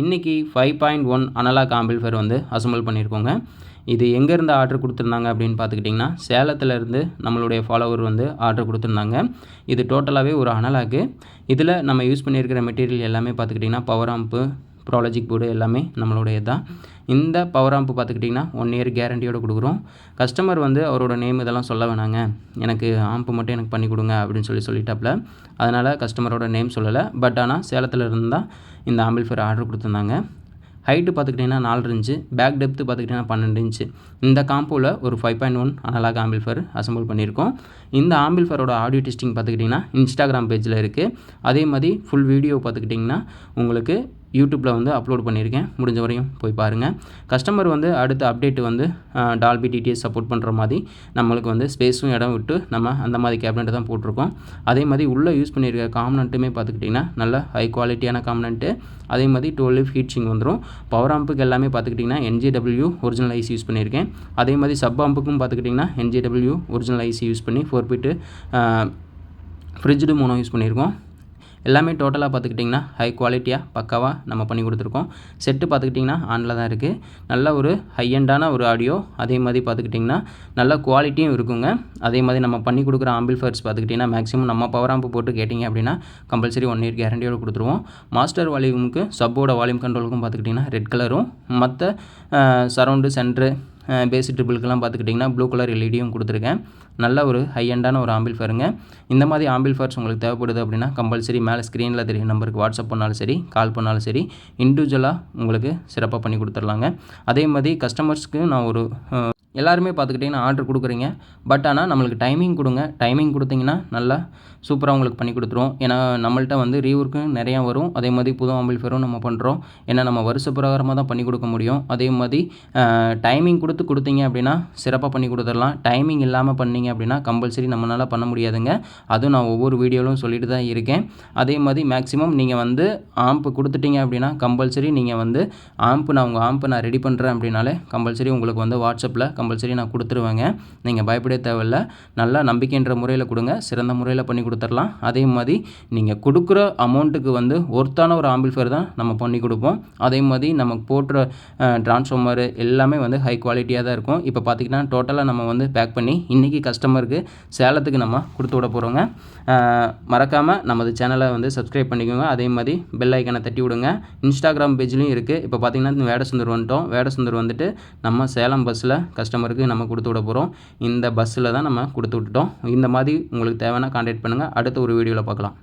இன்றைக்கி 5.1 அனலாக் ஆம்பிள்ஃபையர் வந்து அசெம்பிள் பண்ணியிருக்கோங்க. இது எங்கேருந்து ஆர்டர் கொடுத்துருந்தாங்க அப்படின்னு பார்த்துக்கிட்டிங்கன்னா, சேலத்துலேருந்து நம்மளுடைய ஃபாலோவர் வந்து ஆர்டர் கொடுத்துருந்தாங்க. இது டோட்டலாகவே ஒரு அனலாக்கு. இதில் நம்ம யூஸ் பண்ணியிருக்கிற மெட்டீரியல் எல்லாமே பார்த்துக்கிட்டிங்கன்னா, பவர் ஆம்ப்பு, ப்ரோலாஜிக் போர்டு எல்லாமே நம்மளுடையது தான். இந்த பவர் ஆம்ப் பார்த்துக்கிட்டிங்கன்னா 1 இயர் கேரண்டியோடு கொடுக்குறோம். கஸ்டமர் வந்து அவரோட நேம் இதெல்லாம் சொல்ல வேணாங்க, எனக்கு ஆம்ப்பு மட்டும் எனக்கு பண்ணி கொடுங்க அப்படின்னு சொல்லிட்டாப்புல. அதனால் கஸ்டமரோட நேம் சொல்லலை. பட் ஆனால் சேலத்தில் இருந்து தான் இந்த ஆம்பிள்ஃபையர் ஆர்டர் கொடுத்துருந்தாங்க. ஹைட்டு பார்த்துக்கிட்டிங்கன்னா 4 இன்ச்சு, பேக் டெப்த்து பார்த்துக்கிட்டிங்கன்னா 12 இன்ச்சு. இந்த காம்போவில் ஒரு 5.1 அனலாக் ஆம்பிள்ஃபையர் அசெம்பிள் பண்ணியிருக்கோம். இந்த ஆம்பிள்ஃபையரோட ஆடியோ டெஸ்டிங் பார்த்துக்கிட்டிங்கன்னா இன்ஸ்டாகிராம் பேஜில் இருக்குது. அதே மாதிரி ஃபுல் வீடியோ பார்த்துக்கிட்டிங்கன்னா உங்களுக்கு யூடியூப்பில் வந்து அப்லோட் பண்ணியிருக்கேன். முடிஞ்ச வரையும் போய் பாருங்கள். கஸ்டமர் வந்து அடுத்த அப்டேட் வந்து டால்பி டிடிஎஸ் சப்போர்ட் பண்ணுற மாதிரி நம்மளுக்கு வந்து ஸ்பேஸும் இடம் விட்டு நம்ம அந்த மாதிரி கேபினெட் தான் போட்டிருக்கோம். அதே மாதிரி உள்ளே யூஸ் பண்ணியிருக்க காம்பனண்ட்டுமே பார்த்துக்கிட்டிங்கன்னா நல்ல ஹை குவாலிட்டியான காம்பனண்ட்டு. அதே மாதிரி 12 ஹீட் சிங் வந்துடும். பவர் ஆம்புக்கு எல்லாமே பார்த்துக்கிட்டிங்கன்னா NJW ஒரிஜினல் ஐசி யூஸ் பண்ணியிருக்கேன். அதே மாதிரி சப் ஆம்புக்கும் பார்த்துக்கிட்டிங்கன்னா NJW ஒரிஜினல் ஐசி யூஸ் பண்ணி 4 பிட்டு ஃப்ரிட்ஜ்டு மோனோ யூஸ் பண்ணியிருக்கோம். எல்லாமே டோட்டலாக பார்த்துக்கிட்டிங்கன்னா ஹை குவாலிட்டியாக பக்காவாக நம்ம பண்ணி கொடுத்துருக்கோம். செட்டு பார்த்துக்கிட்டிங்கன்னா ஆனில் தான் இருக்குது. நல்ல ஒரு ஹை எண்டான ஒரு ஆடியோ. அதே மாதிரி பார்த்துக்கிட்டிங்கன்னா நல்ல குவாலிட்டியும் இருக்குங்க. அதே மாதிரி நம்ம பண்ணி கொடுக்குற ஆம்பிள்ஃபையர்ஸ் பார்த்துக்கிட்டிங்கன்னா மேக்ஸிமம் நம்ம பவர் ஆம்பு போட்டு கேட்டிங்க அப்படின்னா கம்பல்சரி 1 இயர் கேரண்டியோடு கொடுத்துருவோம். மாஸ்டர் வால்யூமுக்கு சப்போட வால்யூம் கண்ட்ரோலுக்கும் பார்த்துக்கிட்டிங்கன்னா ரெட் கலரும், மற்ற சரவுண்டு சென்ட்ரு பேஸ் ட்ரிபிளுக்கெல்லாம் பார்த்துக்கிட்டிங்கன்னா ப்ளூ கலர் எல்இடியும் கொடுத்துருக்கேன். நல்ல ஒரு ஹை எண்டான ஒரு ஆம்பிள்ஃபையருங்க. இந்த மாதிரி ஆம்பிள்ஃபையர்ஸ் உங்களுக்கு தேவைப்படுது அப்படின்னா கம்பல்சரி மேலே ஸ்க்ரீனில் தெரியும் நம்பருக்கு வாட்ஸ்அப் பண்ணாலும் சரி, கால் பண்ணாலும் சரி, இண்டிவிஜுவலாக உங்களுக்கு சிறப்பாக பண்ணி கொடுத்துர்லாங்க. அதே மாதிரி கஸ்டமர்ஸ்க்கு நான் ஒரு எல்லாருமே பார்த்துக்கிட்டிங்கன்னா ஆர்டர் கொடுக்குறீங்க. பட் ஆனால் நம்மளுக்கு டைமிங் கொடுங்க. டைமிங் கொடுத்தீங்கன்னா நல்லா சூப்பராக உங்களுக்கு பண்ணி கொடுத்துருவோம். ஏன்னா நம்மள்ட்ட வந்து ரீவொர்க்கு நிறையா வரும். அதே மாதிரி புது ஆம்பிள்ஃபையரும் நம்ம பண்ணுறோம். ஏன்னா நம்ம வருஷ பிரகாரமாக தான் பண்ணி கொடுக்க முடியும். அதே மாதிரி டைமிங் கொடுத்தீங்க அப்படின்னா சிறப்பாக பண்ணி கொடுத்துடலாம். டைமிங் இல்லாமல் பண்ணீங்க அப்படின்னா கம்பல்சரி நம்மளால் பண்ண முடியாதுங்க. அதுவும் நான் ஒவ்வொரு வீடியோவிலும் சொல்லிட்டு தான் இருக்கேன். அதே மாதிரி மேக்ஸிமம் நீங்கள் வந்து ஆம்ப்பு கொடுத்துட்டீங்க அப்படின்னா கம்பல்சரி நீங்கள் வந்து உங்கள் ஆம்பை நான் ரெடி பண்ணுறேன் அப்படின்னாலே கம்பல்சரி உங்களுக்கு வந்து வாட்ஸ்அப்பில் கம்பல்சரி நான் கொடுத்துருவேங்க. நீங்கள் பயப்பட தேவையில்லை. நல்லா நம்பிக்கைன்ற முறையில் கொடுங்க. சிறந்த முறையில் பண்ணி கொடுத்துடலாம். அதே மாதிரி நீங்கள் கொடுக்குற அமௌண்ட்டுக்கு வந்து ஒர்த்தான ஒரு ஆம்பிள்ஃபையர் தான் நம்ம பண்ணி கொடுப்போம். அதே மாதிரி நமக்கு போட்டுற ட்ரான்ஸ்ஃபார்மர் எல்லாமே வந்து ஹை குவாலிட்டியாக தான் இருக்கும். இப்போ பார்த்திங்கன்னா டோட்டலாக நம்ம வந்து பேக் பண்ணி இன்றைக்கி கஸ்டமருக்கு சேலத்துக்கு நம்ம கொடுத்து விட போகிறோங்க. மறக்காமல் நமது சேனலை வந்து சப்ஸ்கிரைப் பண்ணிக்கோங்க. அதே மாதிரி பெல் ஐக்கனை தட்டி விடுங்க. இன்ஸ்டாகிராம் பேஜ்லையும் இருக்குது. இப்போ பார்த்திங்கன்னா வேடசுந்தர் வந்துட்டோம். வேடசுந்தர் வந்துட்டு நம்ம சேலம் பஸ்ஸில் கஸ்டமருக்கு நம்ம கொடுத்து விட போகிறோம். இந்த பஸ்ஸில் தான் நம்ம கொடுத்து விட்டுட்டோம். இந்த மாதிரி உங்களுக்கு தேவைன்னா கான்டாக்ட் பண்ணுங்கள். அடுத்த ஒரு வீடியோவில் பார்க்கலாம்.